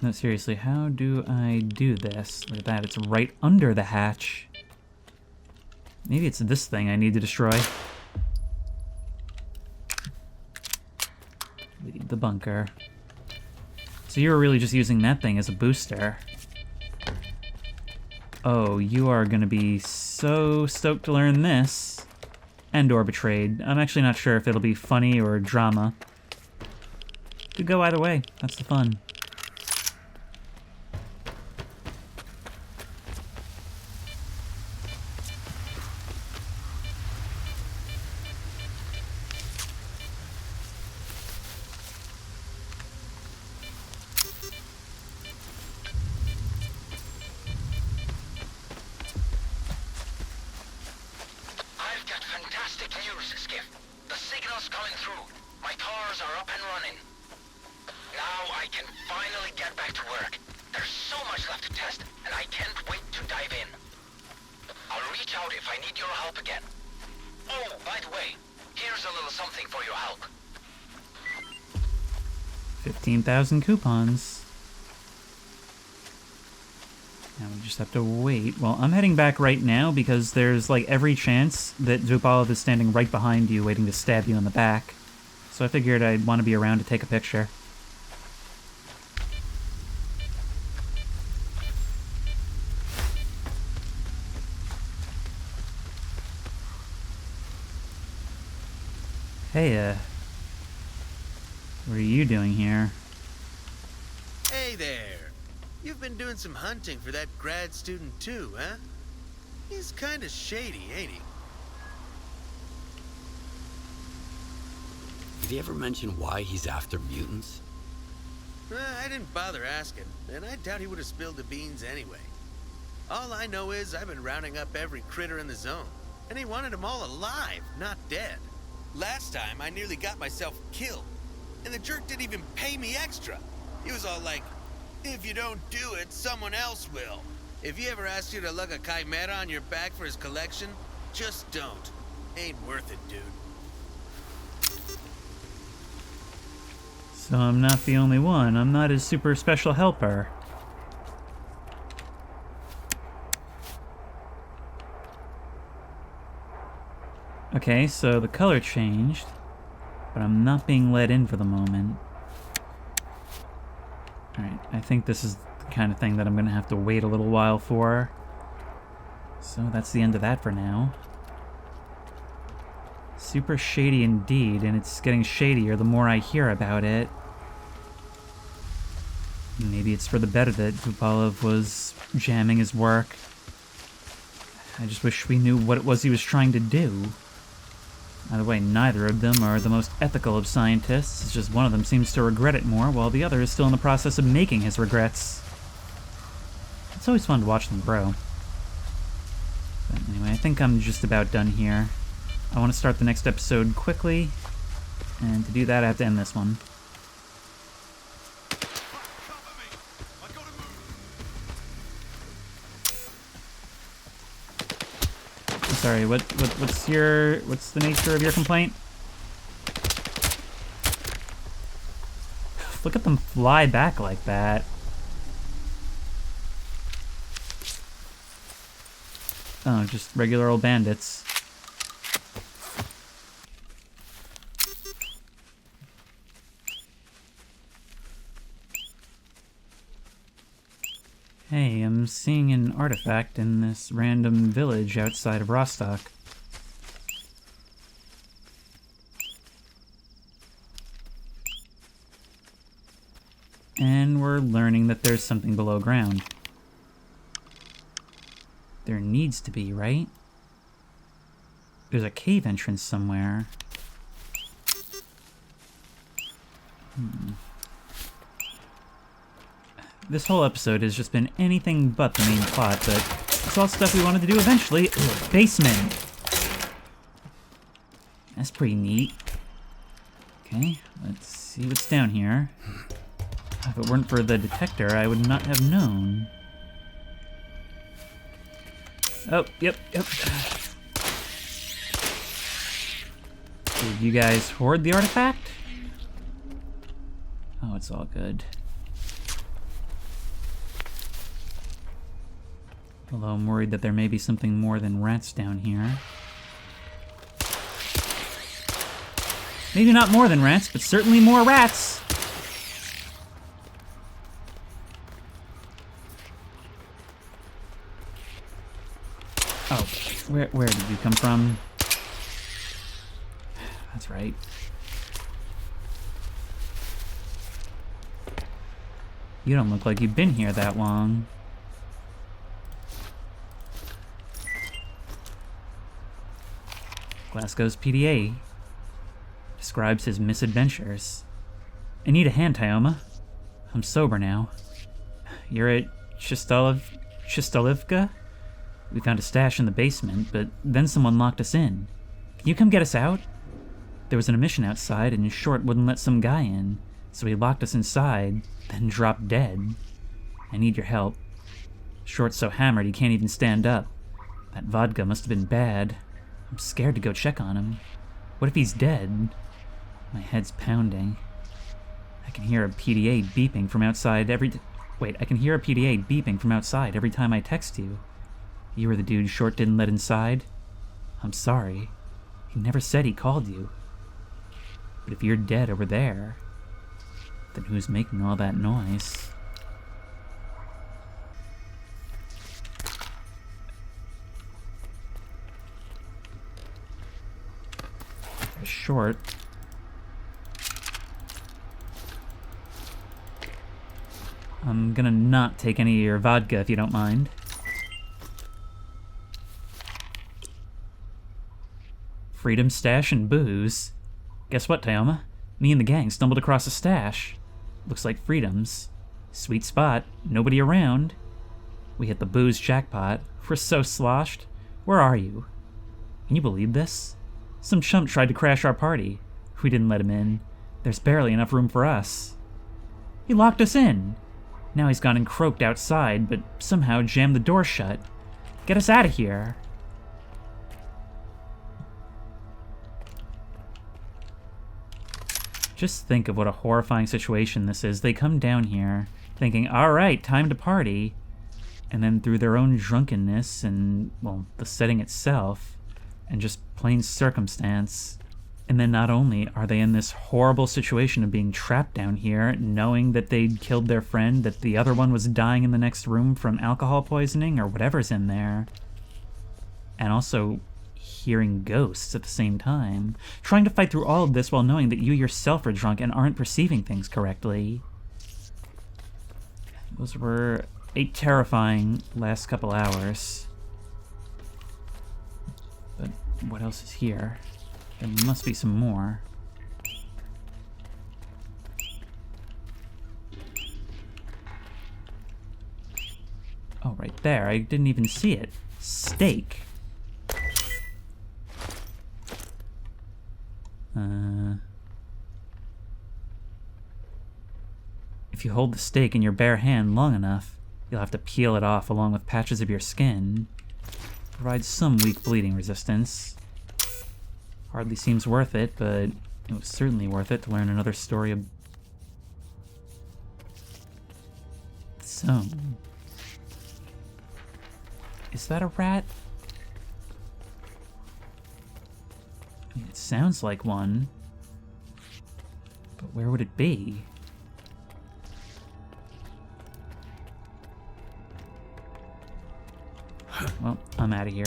No, seriously, how do I do this? Look at that, it's right under the hatch. Maybe it's this thing I need to destroy. Leave the bunker. So you were really just using that thing as a booster. Oh, you are gonna be so stoked to learn this. And/or betrayed. I'm actually not sure if it'll be funny or drama. Could go either way, that's the fun. are up and running. Now I can finally get back to work. There's so much left to test, and I can't wait to dive in. I'll reach out if I need your help again. Oh, by the way, here's a little something for your help. 15,000 coupons. Now we just have to wait. Well, I'm heading back right now because there's like every chance that Zupalov is standing right behind you waiting to stab you in the back. So I figured I'd want to be around to take a picture. Hey, what are you doing here? Hey there. You've been doing some hunting for that grad student too, huh? He's kinda shady, ain't he? Did he ever mention why he's after mutants? I didn't bother asking, and I doubt he would have spilled the beans anyway. All I know is I've been rounding up every critter in the zone, and he wanted them all alive, not dead. Last time, I nearly got myself killed, and the jerk didn't even pay me extra. He was all like, if you don't do it, someone else will. If he ever asks you to lug a chimera on your back for his collection, just don't. Ain't worth it, dude. So I'm not the only one. I'm not his super special helper. Okay, so the color changed, but I'm not being let in for the moment. Alright, I think this is the kind of thing that I'm gonna have to wait a little while for. So that's the end of that for now. Super shady indeed, and it's getting shadier the more I hear about it. Maybe it's for the better that Zupalov was jamming his work. I just wish we knew what it was he was trying to do. By the way, neither of them are the most ethical of scientists. It's just one of them seems to regret it more, while the other is still in the process of making his regrets. It's always fun to watch them grow. But anyway, I think I'm just about done here. I want to start the next episode quickly, and to do that I have to end this one. Sorry, what's the nature of your complaint? Look at them fly back like that. Oh, just regular old bandits. Hey, I'm seeing an artifact in this random village outside of Rostock. And we're learning that there's something below ground. There needs to be, right? There's a cave entrance somewhere. This whole episode has just been anything but the main plot, but it's all stuff we wanted to do eventually. Ugh, basement! That's pretty neat. Okay, let's see what's down here. If it weren't for the detector, I would not have known. Oh, yep. Did you guys hoard the artifact? Oh, it's all good. Although I'm worried that there may be something more than rats down here. Maybe not more than rats, but certainly more rats! Oh, where did you come from? That's right. You don't look like you've been here that long. Glasgow's PDA describes his misadventures. I need a hand, Tyoma. I'm sober now. You're at S.T.A.L.K.E.R? We found a stash in the basement, but then someone locked us in. Can you come get us out? There was an emission outside, and Short wouldn't let some guy in, so he locked us inside, then dropped dead. I need your help. Short's so hammered he can't even stand up. That vodka must have been bad. I'm scared to go check on him. What if he's dead? My head's pounding. I can hear a PDA beeping from outside every time I text you. You were the dude Short didn't let inside? I'm sorry. He never said he called you. But if you're dead over there, then who's making all that noise? Short. I'm gonna not take any of your vodka if you don't mind. Freedom stash and booze. Guess what, Tayoma? Me and the gang stumbled across a stash. Looks like Freedom's. Sweet spot, nobody around. We hit the booze jackpot. We're so sloshed. Where are you? Can you believe this? Some chump tried to crash our party. We didn't let him in. There's barely enough room for us. He locked us in. Now he's gone and croaked outside, but somehow jammed the door shut. Get us out of here. Just think of what a horrifying situation this is. They come down here thinking, all right, time to party. And then through their own drunkenness and, well, the setting itself, and just plain circumstance. And then not only are they in this horrible situation of being trapped down here, knowing that they'd killed their friend, that the other one was dying in the next room from alcohol poisoning or whatever's in there, and also hearing ghosts at the same time, trying to fight through all of this while knowing that you yourself are drunk and aren't perceiving things correctly. Those were a terrifying last couple hours. But what else is here? There must be some more. Oh, right there. I didn't even see it. Steak. If you hold the steak in your bare hand long enough, you'll have to peel it off along with patches of your skin. Provides some weak bleeding resistance. Hardly seems worth it, but it was certainly worth it to learn another story of... So... Is that a rat? I mean, it sounds like one. But where would it be? Well, I'm out of here.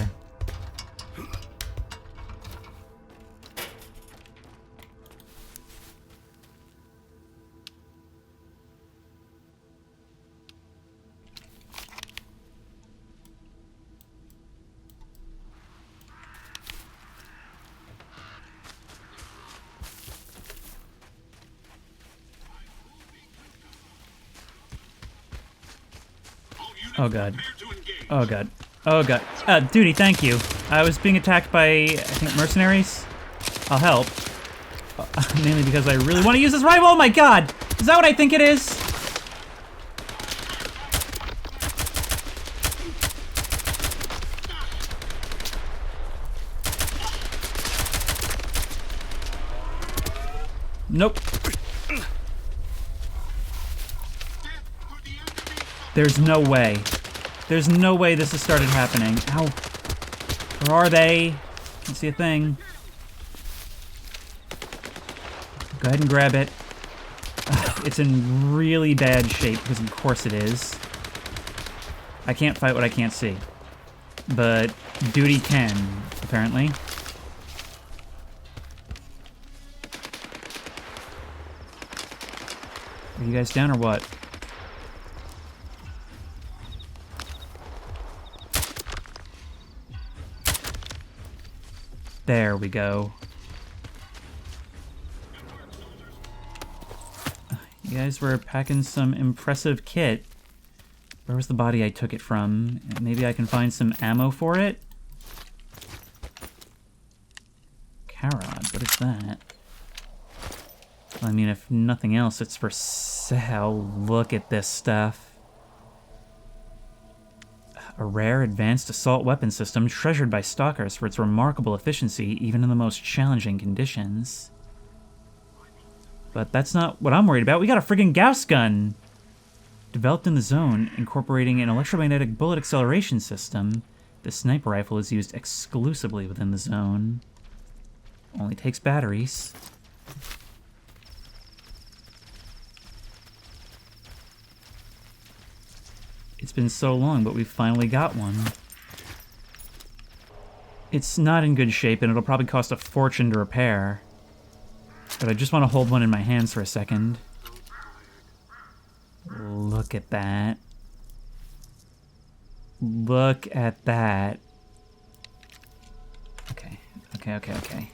Oh god. Oh god. Oh god. Duty, thank you. I was being attacked by, I think, mercenaries. I'll help. Mainly because I really want to use this rifle. Oh my god! Is that what I think it is? Nope. There's no way. There's no way this has started happening. Ow. Where are they? Can't see a thing. Go ahead and grab it. Ugh, it's in really bad shape, because of course it is. I can't fight what I can't see. But Duty can, apparently. Are you guys down or what? There we go. You guys were packing some impressive kit. Where was the body I took it from? Maybe I can find some ammo for it? Carrot. What is that? Well, I mean, if nothing else, it's for sale. Look at this stuff. A rare advanced assault weapon system treasured by stalkers for its remarkable efficiency even in the most challenging conditions. But that's not what I'm worried about. We got a friggin' Gauss gun! Developed in the zone, incorporating an electromagnetic bullet acceleration system, the sniper rifle is used exclusively within the zone. Only takes batteries. It's been so long, but we've finally got one. It's not in good shape, and it'll probably cost a fortune to repair. But I just want to hold one in my hands for a second. Look at that. Look at that. Okay.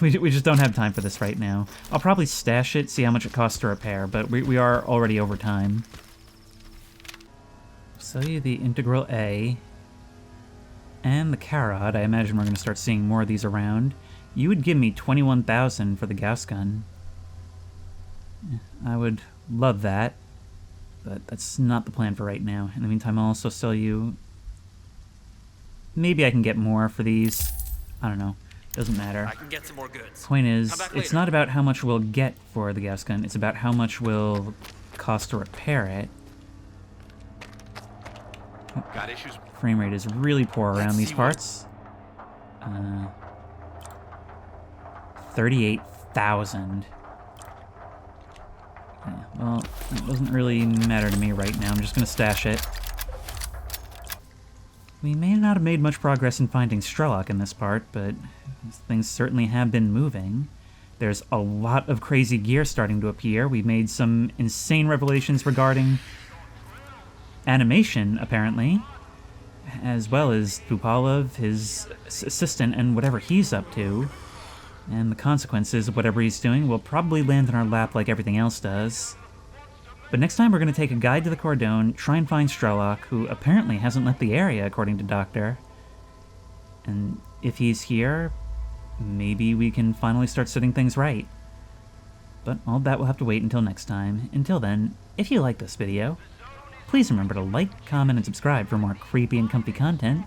We just don't have time for this right now. I'll probably stash it, see how much it costs to repair, but we are already over time. Sell you the Integral A and the Carrot. I imagine we're going to start seeing more of these around. You would give me 21,000 for the Gauss gun. I would love that, but that's not the plan for right now. In the meantime, I'll also sell you... Maybe I can get more for these. I don't know. Doesn't matter. I can get some more goods. Point is, it's not about how much we'll get for the Gauss gun. It's about how much will cost to repair it. Got issues. Frame rate is really poor around these parts. 38,000. Yeah, well, it doesn't really matter to me right now. I'm just going to stash it. We may not have made much progress in finding S.T.A.L.K.E.R in this part, but things certainly have been moving. There's a lot of crazy gear starting to appear. We've made some insane revelations regarding animation, apparently, as well as Pupalov, his assistant, and whatever he's up to. And the consequences of whatever he's doing will probably land in our lap like everything else does. But next time we're going to take a guide to the Cordon, try and find S.T.A.L.K.E.R, who apparently hasn't left the area, according to Doctor. And if he's here, maybe we can finally start setting things right. But all that will have to wait until next time. Until then, if you like this video, please remember to like, comment, and subscribe for more creepy and comfy content.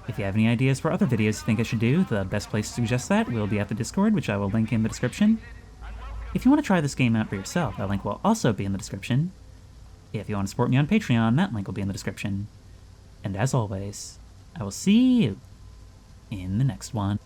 If you have any ideas for other videos you think I should do, the best place to suggest that will be at the Discord, which I will link in the description. If you want to try this game out for yourself, that link will also be in the description. If you want to support me on Patreon, that link will be in the description. And as always, I will see you in the next one.